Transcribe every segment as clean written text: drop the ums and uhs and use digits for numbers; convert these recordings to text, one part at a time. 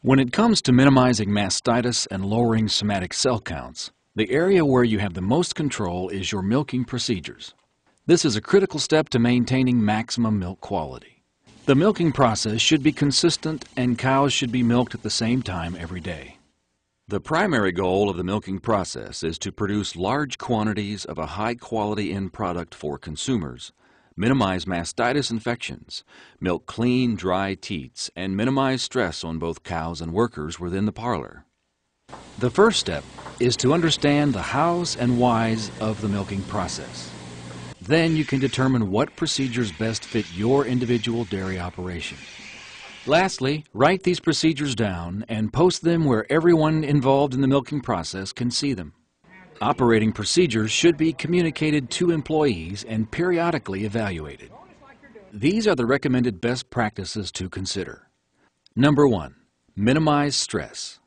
When it comes to minimizing mastitis and lowering somatic cell counts, the area where you have the most control is your milking procedures. This is a critical step to maintaining maximum milk quality. The milking process should be consistent and cows should be milked at the same time every day. The primary goal of the milking process is to produce large quantities of a high-quality end product for consumers, minimize mastitis infections, milk clean, dry teats, and minimize stress on both cows and workers within the parlor. The first step is to understand the hows and whys of the milking process. Then you can determine what procedures best fit your individual dairy operation. Lastly, write these procedures down and post them where everyone involved in the milking process can see them. Operating procedures should be communicated to employees and periodically evaluated. These are the recommended best practices to consider. Number 1. Minimize stress.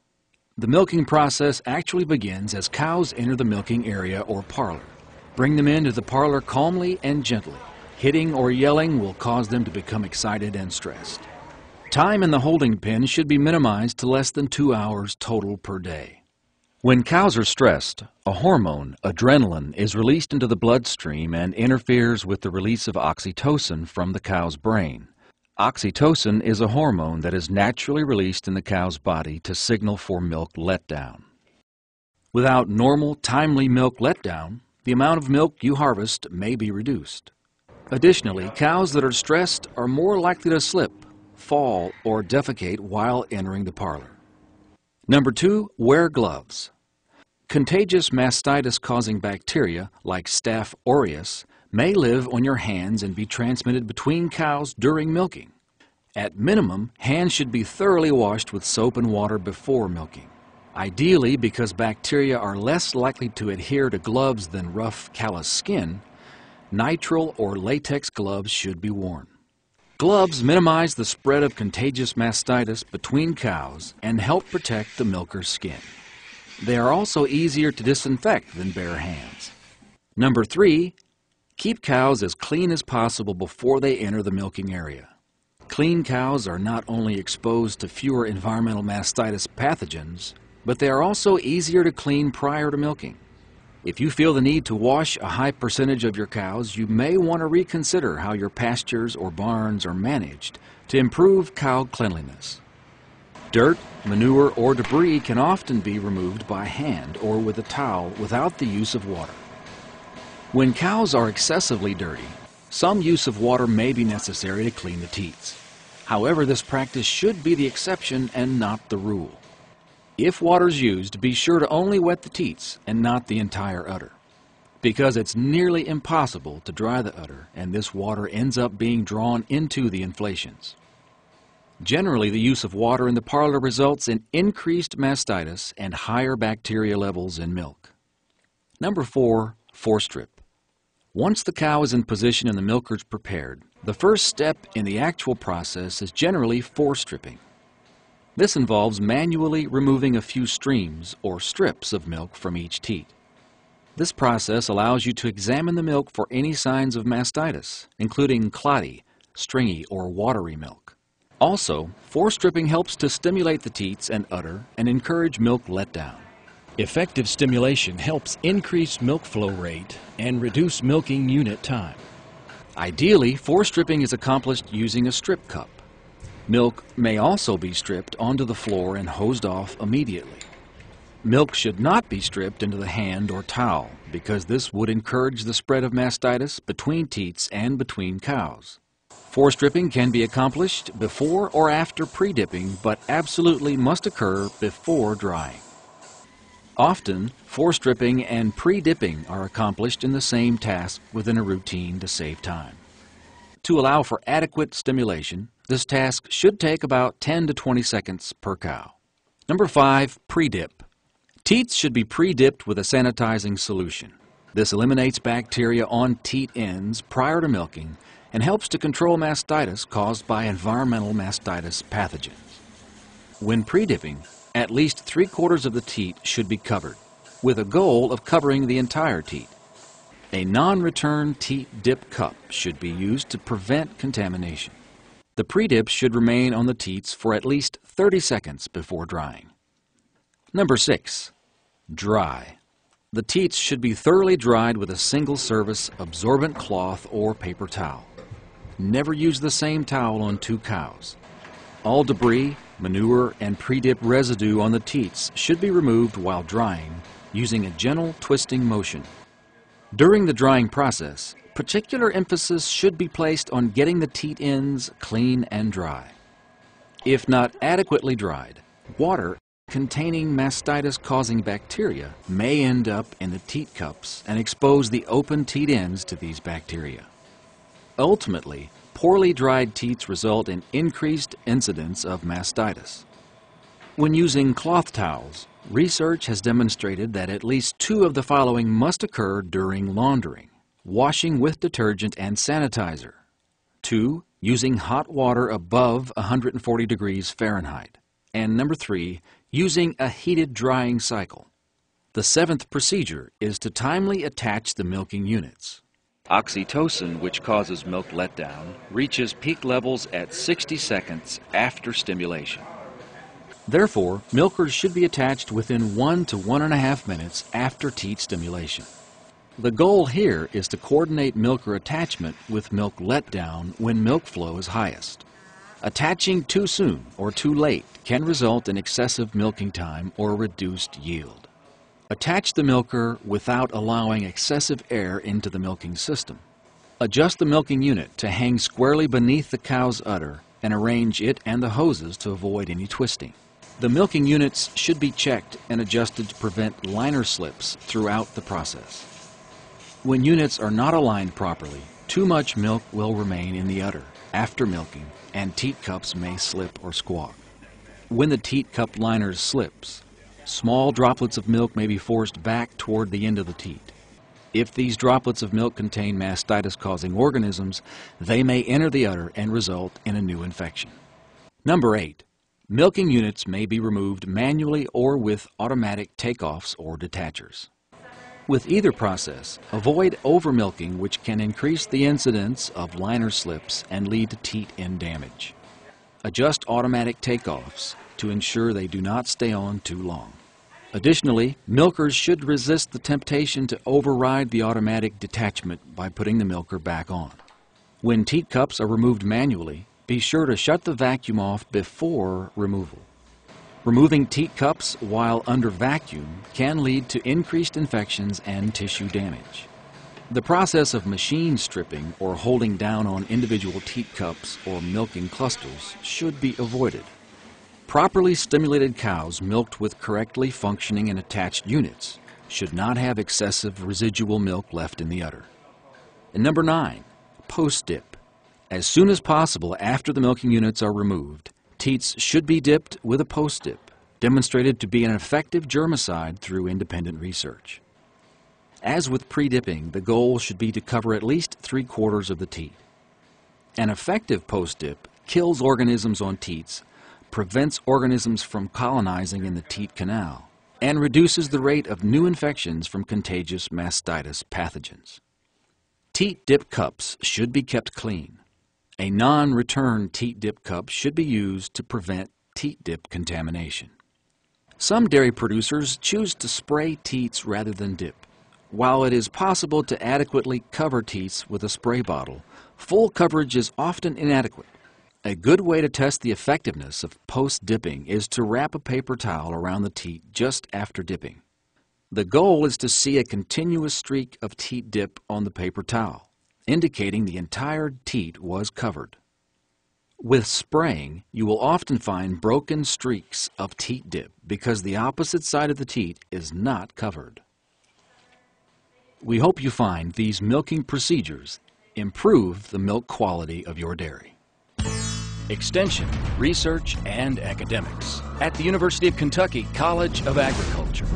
The milking process actually begins as cows enter the milking area or parlor. Bring them into the parlor calmly and gently. Hitting or yelling will cause them to become excited and stressed. Time in the holding pen should be minimized to less than 2 hours total per day. When cows are stressed, a hormone, adrenaline, is released into the bloodstream and interferes with the release of oxytocin from the cow's brain. Oxytocin is a hormone that is naturally released in the cow's body to signal for milk letdown. Without normal, timely milk letdown, the amount of milk you harvest may be reduced. Additionally, cows that are stressed are more likely to slip, fall, or defecate while entering the parlor. Number 2, wear gloves. Contagious mastitis-causing bacteria like Staph aureus may live on your hands and be transmitted between cows during milking. At minimum, hands should be thoroughly washed with soap and water before milking. Ideally, because bacteria are less likely to adhere to gloves than rough, callous skin, nitrile or latex gloves should be worn. Gloves minimize the spread of contagious mastitis between cows and help protect the milker's skin. They are also easier to disinfect than bare hands. Number 3, keep cows as clean as possible before they enter the milking area. Clean cows are not only exposed to fewer environmental mastitis pathogens, but they are also easier to clean prior to milking. If you feel the need to wash a high percentage of your cows, you may want to reconsider how your pastures or barns are managed to improve cow cleanliness. Dirt, manure, or debris can often be removed by hand or with a towel without the use of water. When cows are excessively dirty, some use of water may be necessary to clean the teats. However, this practice should be the exception and not the rule. If water is used, be sure to only wet the teats and not the entire udder, because it's nearly impossible to dry the udder, and this water ends up being drawn into the inflations. Generally, the use of water in the parlor results in increased mastitis and higher bacteria levels in milk. Number 4, forestrip. Once the cow is in position and the milker's prepared, the first step in the actual process is generally forestripping. This involves manually removing a few streams or strips of milk from each teat. This process allows you to examine the milk for any signs of mastitis, including clotty, stringy, or watery milk. Also, forestripping helps to stimulate the teats and udder and encourage milk letdown. Effective stimulation helps increase milk flow rate and reduce milking unit time. Ideally, forestripping is accomplished using a strip cup. Milk may also be stripped onto the floor and hosed off immediately. Milk should not be stripped into the hand or towel because this would encourage the spread of mastitis between teats and between cows. Forestripping can be accomplished before or after pre-dipping, but absolutely must occur before drying. Often, forestripping and pre-dipping are accomplished in the same task within a routine to save time. To allow for adequate stimulation, this task should take about 10 to 20 seconds per cow. Number 5, pre-dip. Teats should be pre-dipped with a sanitizing solution. This eliminates bacteria on teat ends prior to milking and helps to control mastitis caused by environmental mastitis pathogens. When pre-dipping, at least 3/4 of the teat should be covered, with a goal of covering the entire teat. A non-return teat dip cup should be used to prevent contamination. The pre-dip should remain on the teats for at least 30 seconds before drying. Number 6. Dry. The teats should be thoroughly dried with a single-service absorbent cloth or paper towel. Never use the same towel on 2 cows. All debris, manure, and pre-dip residue on the teats should be removed while drying using a gentle twisting motion. During the drying process, particular emphasis should be placed on getting the teat ends clean and dry. If not adequately dried, water containing mastitis-causing bacteria may end up in the teat cups and expose the open teat ends to these bacteria. Ultimately, poorly dried teats result in increased incidence of mastitis. When using cloth towels, research has demonstrated that at least 2 of the following must occur during laundering: washing with detergent and sanitizer. 2. Using hot water above 140 degrees Fahrenheit. And number 3. Using a heated drying cycle. The 7th procedure is to timely attach the milking units. Oxytocin, which causes milk letdown, reaches peak levels at 60 seconds after stimulation. Therefore, milkers should be attached within 1 to 1.5 minutes after teat stimulation. The goal here is to coordinate milker attachment with milk letdown when milk flow is highest. Attaching too soon or too late can result in excessive milking time or reduced yield. Attach the milker without allowing excessive air into the milking system. Adjust the milking unit to hang squarely beneath the cow's udder and arrange it and the hoses to avoid any twisting. The milking units should be checked and adjusted to prevent liner slips throughout the process. When units are not aligned properly, too much milk will remain in the udder after milking, and teat cups may slip or squawk. When the teat cup liner slips, small droplets of milk may be forced back toward the end of the teat. If these droplets of milk contain mastitis-causing organisms, they may enter the udder and result in a new infection. Number 8. Milking units may be removed manually or with automatic takeoffs or detachers. With either process, avoid overmilking, which can increase the incidence of liner slips and lead to teat end damage. Adjust automatic takeoffs to ensure they do not stay on too long. Additionally, milkers should resist the temptation to override the automatic detachment by putting the milker back on. When teat cups are removed manually, be sure to shut the vacuum off before removal. Removing teat cups while under vacuum can lead to increased infections and tissue damage. The process of machine stripping or holding down on individual teat cups or milking clusters should be avoided. Properly stimulated cows milked with correctly functioning and attached units should not have excessive residual milk left in the udder. And number 9, post-dip. As soon as possible after the milking units are removed, teats should be dipped with a post-dip, demonstrated to be an effective germicide through independent research. As with pre-dipping, the goal should be to cover at least 3/4 of the teat. An effective post-dip kills organisms on teats, prevents organisms from colonizing in the teat canal, and reduces the rate of new infections from contagious mastitis pathogens. Teat dip cups should be kept clean. A non-return teat dip cup should be used to prevent teat dip contamination. Some dairy producers choose to spray teats rather than dip. While it is possible to adequately cover teats with a spray bottle, full coverage is often inadequate. A good way to test the effectiveness of post-dipping is to wrap a paper towel around the teat just after dipping. The goal is to see a continuous streak of teat dip on the paper towel, indicating the entire teat was covered. With spraying, you will often find broken streaks of teat dip because the opposite side of the teat is not covered. We hope you find these milking procedures improve the milk quality of your dairy. Extension, research, and academics at the University of Kentucky College of Agriculture.